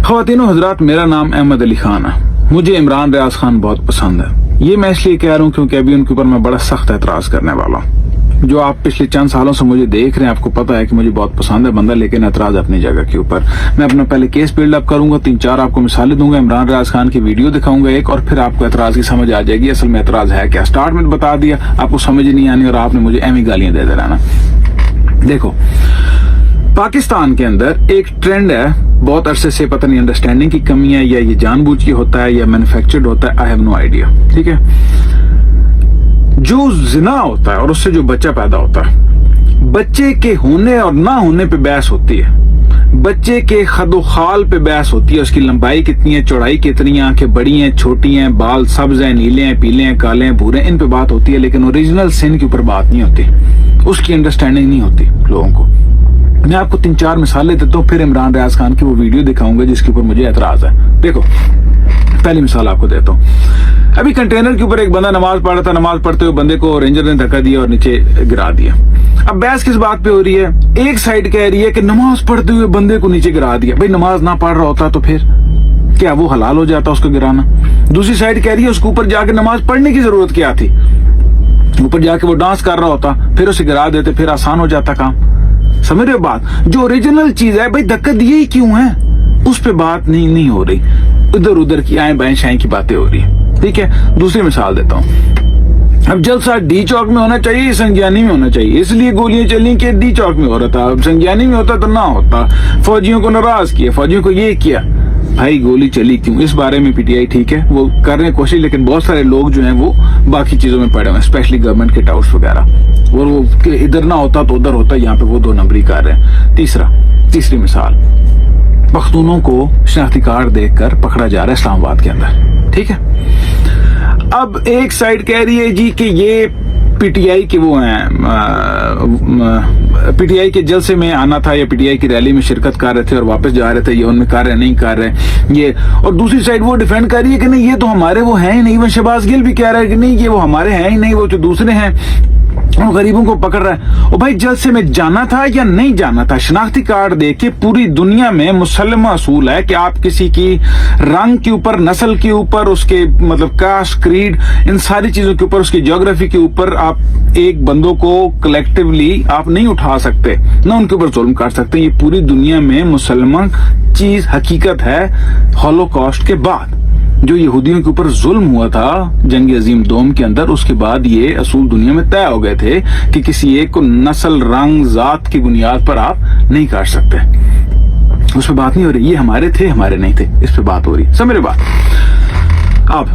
ख़वातीन व हज़रात, मेरा नाम अहमद अली खान है। मुझे इमरान रियाज खान बहुत पसंद है। ये मैं इसलिए कह रहा हूँ क्योंकि अभी उनके ऊपर मैं बड़ा सख्त एतराज़ करने वाला हूँ। जो आप पिछले चंद सालों से मुझे देख रहे हैं, आपको पता है कि मुझे बहुत पसंद है बंदा, लेकिन एतराज़ अपनी जगह के ऊपर। मैं अपना पहले केस बिल्डअप करूंगा, 3-4 आपको मिसालें दूंगा, इमरान रियाज खान की वीडियो दिखाऊंगा एक, और फिर आपको एतराज़ की समझ आ जाएगी असल में एतराज़ है क्या। स्टार्ट में बता दिया, आपको समझ ही नहीं आनी और आपने मुझे एमी गालियां दे देना। देखो, पाकिस्तान के अंदर एक ट्रेंड है बहुत अरसे से, पता नहीं अंडरस्टैंडिंग की कमी है या ये जानबूझ के होता है या मैन्युफैक्चर्ड होता है, आई हैव नो आइडिया। ठीक है, जो जिना होता है और उससे जो बच्चा पैदा होता है, बच्चे के होने और ना होने पे बहस होती है। बच्चे के खदो खाल पे बहस होती है, उसकी लंबाई कितनी है, चौड़ाई कितनी है, आंखें बड़ी हैं, छोटी हैं, बाल सब्ज हैं, नीले हैं, पीले हैं, काले हैं, भूरे, इन पे बात होती है, लेकिन ओरिजिनल सिन के ऊपर बात नहीं होती, उसकी अंडरस्टैंडिंग नहीं होती लोगों को। मैं आपको 3-4 मिसालें देता हूँ, फिर इमरान रियाज खान की वो वीडियो दिखाऊंगा जिसके ऊपर मुझे एतराज है। देखो, पहली मिसाल आपको देता हूँ। अभी कंटेनर के ऊपर एक बंदा नमाज पढ़ रहा था, नमाज पढ़ते हुए बंदे को रेंजर ने धक्का दिया और नीचे गिरा दिया। अब बहस किस बात पे हो रही है? एक साइड कह रही है कि नमाज पढ़ते हुए बंदे को नीचे गिरा दिया। भाई नमाज ना पढ़ रहा होता तो फिर क्या वो हलाल हो जाता उसको गिराना? दूसरी साइड कह रही है उसको ऊपर जाके नमाज पढ़ने की जरूरत क्या थी? ऊपर जाके वो डांस कर रहा होता, फिर उसे गिरा देते, फिर आसान हो जाता काम। समझ रहे हो बात? जो ओरिजिनल चीज है, भाई धक्का दिए ही क्यों है, उस पे बात नहीं हो रही, इधर उधर की आए बाएं शाएं की बातें हो रही है। ठीक है, दूसरी मिसाल देता हूँ। अब जलसा डी चौक में होना चाहिए, संज्ञानी में होना चाहिए, इसलिए गोलियां चली कि डी चौक में हो रहा था, अब संज्ञानी में होता तो ना होता। फौजियों को नाराज किया, फौजियों को ये किया। भाई गोली चली क्यों, इस बारे में पीटीआई ठीक है वो कर रहे हैं कोशिश, लेकिन बहुत सारे लोग जो हैं वो बाकी चीजों में पड़े हुए हैं, स्पेशली गवर्नमेंट के टाउट्स वगैरह, और वो इधर ना होता तो उधर होता, यहाँ पे वो 2 नंबरी कर रहे हैं। तीसरी मिसाल, पख्तूनों को शनाख्ती कार्ड देकर पकड़ा जा रहा है इस्लामाबाद के अंदर। ठीक है, अब एक साइड कह रही है जी कि ये पीटीआई के वो हैं, पीटीआई के जलसे में आना था या पीटीआई की रैली में शिरकत कर रहे थे और वापस जा रहे थे, ये उनमें कर रहे नहीं कर रहे ये। और दूसरी साइड वो डिफेंड कर रही है कि नहीं ये तो हमारे वो हैं ही नहीं। वो शहबाज गिल भी कह रहा है कि नहीं ये वो हमारे हैं ही नहीं, वो तो दूसरे हैं, वो गरीबों को पकड़ रहा है। और भाई जलसे में जाना था या नहीं जाना था? शनाख्ती कार्ड दे के पूरी दुनिया में मुसल्लमा असूल है कि आप किसी की रंग के ऊपर, नस्ल के ऊपर, उसके मतलब कास्ट, क्रीड, इन सारी चीजों के ऊपर, उसकी ज्योग्राफी के ऊपर आप एक बंदों को कलेक्टिवली आप नहीं उठा सकते, ना उनके ऊपर जुल्म कर सकते। ये पूरी दुनिया में मुसलमान चीज हकीकत है। हॉलोकॉस्ट के बाद जो यहूदियों के ऊपर जुल्म हुआ था जंग अजीम दोम के अंदर, उसके बाद ये असूल दुनिया में तय हो गए थे कि किसी एक को नस्ल, रंग, जात की बुनियाद पर आप नहीं काट सकते। उस पर बात नहीं हो रही, ये हमारे थे हमारे नहीं थे, इस पे बात हो रही। समझ रहे बात? अब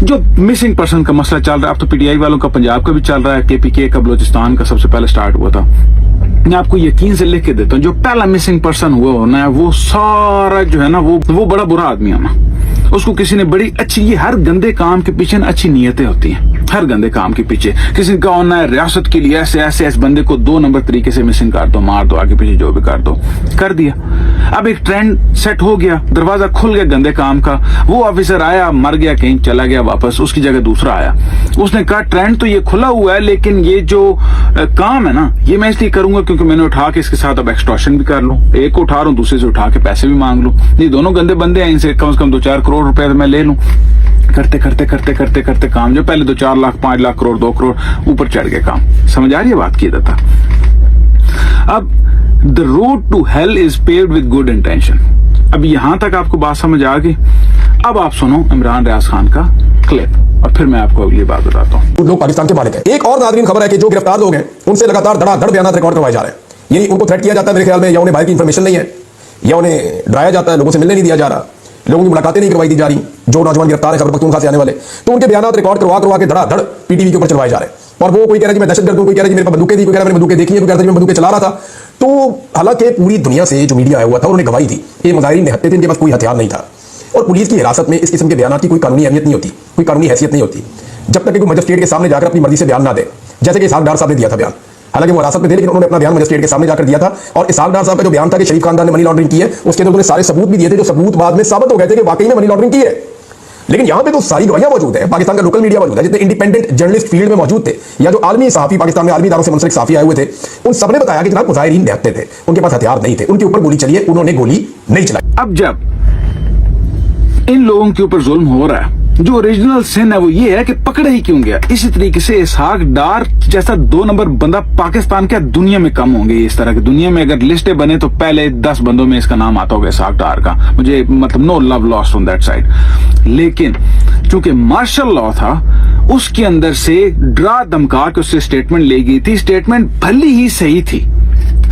जो मिसिंग पर्सन का मसला चल रहा है, अब तो पीटीआई वालों का पंजाब का भी चल रहा है, केपीके का बलोचिस्तान का सबसे पहले स्टार्ट हुआ था। मैं आपको यकीन से लिख के देता हूँ, जो पहला मिसिंग पर्सन हुआ होना है वो सारा जो है ना वो बड़ा बुरा आदमी होना। उसको किसी ने बड़ी अच्छी, ये हर गंदे काम के पीछे ना अच्छी नीयतें होती हैं, हर गंदे काम के पीछे किसी ने कहा होना है रियासत के लिए ऐसे बंदे को 2 नंबर तरीके से मिसिंग कर दो, मार दो, आगे पीछे जो भी कर दो, कर दिया। अब एक ट्रेंड सेट हो गया, दरवाजा खुल गया गंदे काम का। वो ऑफिसर आया, मर गया, कहीं चला गया वापस, उसकी जगह दूसरा आया। उसने कहा ट्रेंड तो ये खुला हुआ है, लेकिन ये जो काम है ना ये मैं इसलिए करूंगा क्योंकि मैंने उठा के इसके साथ अब एक्सटॉर्शन भी कर लूं, एक को उठा रहा हूं, दूसरे से उठा के पैसे भी मांग लूं। ये दोनों गंदे बंदे हैं, इनसे कम से कम 2-4 करोड़ रुपए मैं ले लूं। करते काम जो पहले 2-4 लाख, 5 लाख करोड़, 2 करोड़ ऊपर चढ़ गए काम। समझ आ रही है बात की जाता? अब the road to hell is paved with good intention. अब यहां तक आपको बात समझ आ गई? अब आप सुनो इमरान रियाज खान का क्लिप और फिर मैं आपको अगली बात बताता हूँ। लोग पाकिस्तान के मालिक हैं। एक और नाज़रीन खबर है कि जो गिरफ्तार लोग हैं उनसे लगातार धड़ाधड़ बयान रिकॉर्ड करवाए जा रहे हैं। यानी उनको थ्रेट किया जाता है मेरे ख्याल में, या उन्हें बाहर की इंफॉर्मेशन नहीं है, या उन्हें डराया जाता है, लोगों से मिलने नहीं दिया जा रहा, लोगों की मुलाकातें नहीं करवाई दी जा रही। जो नौजवान गिरफ्तार है खैबर पख्तूनख्वा से आने वाले, तो उनके बयान रिकॉर्ड करवा के धड़ाधड़ पीटीवी के ऊपर चलवाए जा रहे हैं। और वो कोई कह रहा है कि मैं दहशतगर्द हूं, कोई कह रहा है कि मेरे पास बंदूकें थी, कोई कह रहा है मैंने बंदूकें देखी है, कोई कह रहा है मैं बंदूकें चला रहा था। तो हालांकि पूरी दुनिया से जो मीडिया आया हुआ था उन्होंने गवाही दी कि मुजाहिरीन निहत्थे थे, इनके पास कोई हथियार नहीं था। और पुलिस की हिरासत में इस किस्म के बयान की कोई कानूनी अहमियत नहीं होती, कोई कानूनी हैसियत नहीं होती जब तक कि कोई मजिस्ट्रेट के सामने जाकर अपनी मर्जी से बयान ना दे, जैसे कि इसहाक डार साहब ने दिया था बयान। हालांकि वो हिरासत में थे लेकिन उन्होंने अपना बयान मजिस्ट्रेट के सामने जाकर दिया था। और इसहाक डार साहब का जो बयान था कि शरीफ खानदान ने मनी लॉन्ड्रिंग की है, उसके अंदर उन्होंने सारे सबूत भी दिए थे, जो सबूत बाद में साबित हो गए थे कि वाकई में मनी लॉन्ड्रिंग की है। लेकिन यहाँ पे तो सारी गवाहियां मौजूद है, पाकिस्तान का लोकल मीडिया मौजूद है, जितने इंडिपेंडेंट जर्नलिस्ट फील्ड में मौजूद थे या जो आलमी सहाफी पाकिस्तान में आलमी इदारों से मुंसलिक सहाफी आए हुए थे, उन सबने बताया कि जनाब मुजाहिरीन निहत्थे थे, उनके पास हथियार नहीं थे, उनके ऊपर गोली चली है, उन्होंने गोली नहीं चलाई। अब जब इन लोगों के ऊपर जुल्म हो रहा है। जो ओरिजिनल सिन है वो ये है कि पकड़ा ही क्यों गया। इसी तरीके से इसहाक डार जैसा 2 नंबर बंदा पाकिस्तान के दुनिया में कम होंगे। इस तरह की दुनिया में अगर लिस्टें बने तो पहले 10 बंदों में इसका नाम आता होगा, इसहाक डार का। मुझे मतलब no love lost on that side. लेकिन चूंकि मार्शल लॉ था, उसके अंदर से डरा धमका के उससे स्टेटमेंट ली गई थी। स्टेटमेंट भले ही सही थी,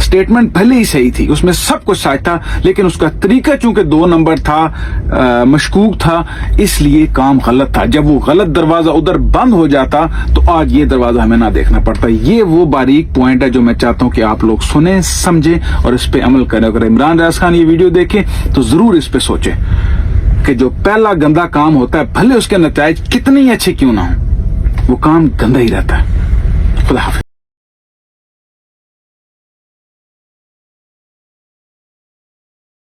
स्टेटमेंट भले ही सही थी, उसमें सब कुछ सच था, लेकिन उसका तरीका चूंकि 2 नंबर था, मशकूक था, इसलिए काम गलत था। जब वो गलत दरवाजा उधर बंद हो जाता तो आज ये दरवाजा हमें ना देखना पड़ता। ये वो बारीक पॉइंट है जो मैं चाहता हूं कि आप लोग सुने, समझें और इस पे अमल करें। अगर इमरान रियाज खान ये वीडियो देखें तो जरूर इस पे सोचें कि जो पहला गंदा काम होता है, भले उसके नतीजे कितने ही अच्छे क्यों ना हो, वो काम गंदा ही रहता है। खुदा हाफिज।